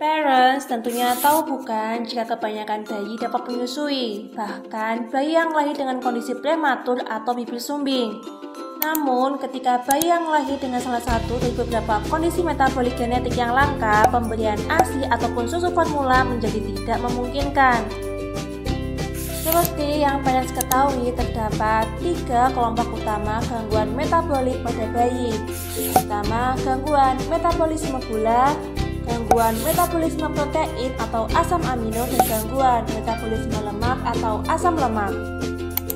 Parents tentunya tahu bukan jika kebanyakan bayi dapat menyusui, bahkan bayi yang lahir dengan kondisi prematur atau bibir sumbing. Namun, ketika bayi yang lahir dengan salah satu dari beberapa kondisi metabolik genetik yang langka, pemberian ASI ataupun susu formula menjadi tidak memungkinkan. Seperti yang parents ketahui, terdapat 3 kelompok utama gangguan metabolik pada bayi. Pertama, gangguan metabolisme gula, gangguan metabolisme protein atau asam amino, dan gangguan metabolisme lemak atau asam lemak.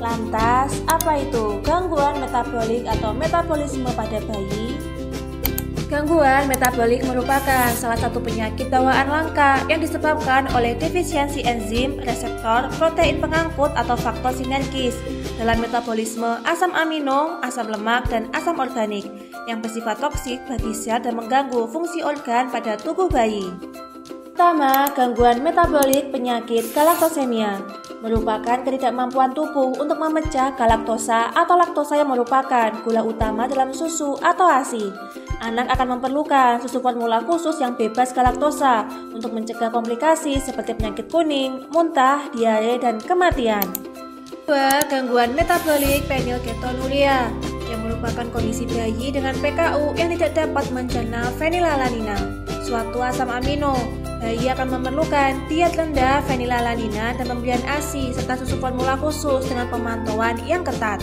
Lantas, apa itu gangguan metabolik atau metabolisme pada bayi? Gangguan metabolik merupakan salah satu penyakit bawaan langka yang disebabkan oleh defisiensi enzim, reseptor, protein pengangkut atau faktor sinergis dalam metabolisme asam amino, asam lemak, dan asam organik yang bersifat toksik bagi sel dan mengganggu fungsi organ pada tubuh bayi. Pertama, gangguan metabolik penyakit galaktosemia merupakan ketidakmampuan tubuh untuk memecah galaktosa atau laktosa yang merupakan gula utama dalam susu atau ASI. Anak akan memerlukan susu formula khusus yang bebas galaktosa untuk mencegah komplikasi seperti penyakit kuning, muntah, diare, dan kematian. Kedua, gangguan metabolik fenilketonuria yang merupakan kondisi bayi dengan PKU yang tidak dapat mencerna fenilalanina, suatu asam amino. Bayi akan memerlukan diet rendah fenilalanina dan pemberian ASI serta susu formula khusus dengan pemantauan yang ketat.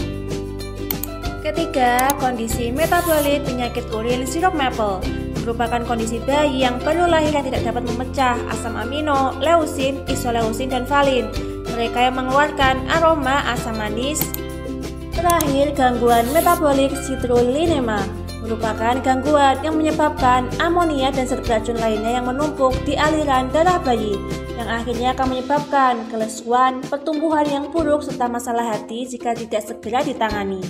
Ketiga, kondisi metabolik penyakit uril sirup maple merupakan kondisi bayi yang baru lahir yang tidak dapat memecah asam amino, leusin, isoleusin, dan valin. Mereka yang mengeluarkan aroma asam manis. Terakhir, gangguan metabolik citrullinema merupakan gangguan yang menyebabkan amonia dan zat beracun lainnya yang menumpuk di aliran darah bayi, yang akhirnya akan menyebabkan kelesuan, pertumbuhan yang buruk, serta masalah hati jika tidak segera ditangani.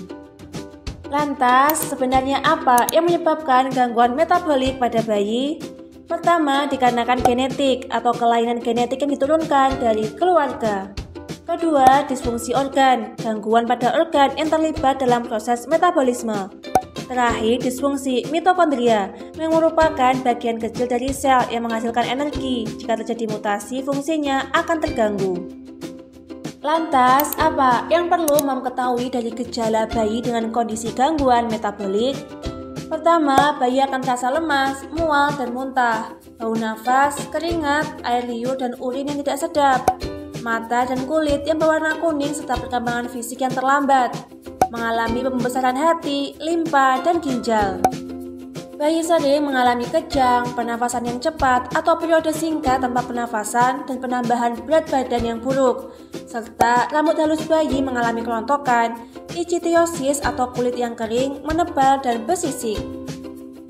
Lantas, sebenarnya apa yang menyebabkan gangguan metabolik pada bayi? Pertama, dikarenakan genetik atau kelainan genetik yang diturunkan dari keluarga. Kedua, disfungsi organ, gangguan pada organ yang terlibat dalam proses metabolisme. Terakhir, disfungsi mitokondria yang merupakan bagian kecil dari sel yang menghasilkan energi. Jika terjadi mutasi, fungsinya akan terganggu. Lantas, apa yang perlu mom ketahui dari gejala bayi dengan kondisi gangguan metabolik? Pertama, bayi akan terasa lemas, mual, dan muntah, bau nafas, keringat, air liur, dan urin yang tidak sedap, mata dan kulit yang berwarna kuning, serta perkembangan fisik yang terlambat, mengalami pembesaran hati, limpa, dan ginjal. Bayi sering mengalami kejang, pernafasan yang cepat, atau periode singkat tanpa pernafasan, dan penambahan berat badan yang buruk, serta rambut halus bayi mengalami kelontokan, ichthyosis atau kulit yang kering, menebal, dan bersisik.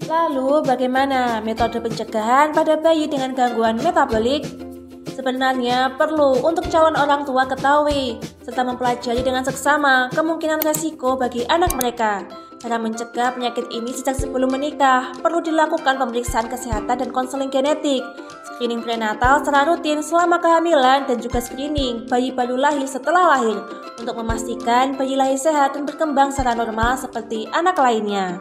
Lalu, bagaimana metode pencegahan pada bayi dengan gangguan metabolik? Sebenarnya perlu untuk calon orang tua ketahui serta mempelajari dengan seksama kemungkinan resiko bagi anak mereka. Cara mencegah penyakit ini sejak sebelum menikah perlu dilakukan pemeriksaan kesehatan dan konseling genetik, screening prenatal secara rutin selama kehamilan, dan juga screening bayi baru lahir setelah lahir untuk memastikan bayi lahir sehat dan berkembang secara normal seperti anak lainnya.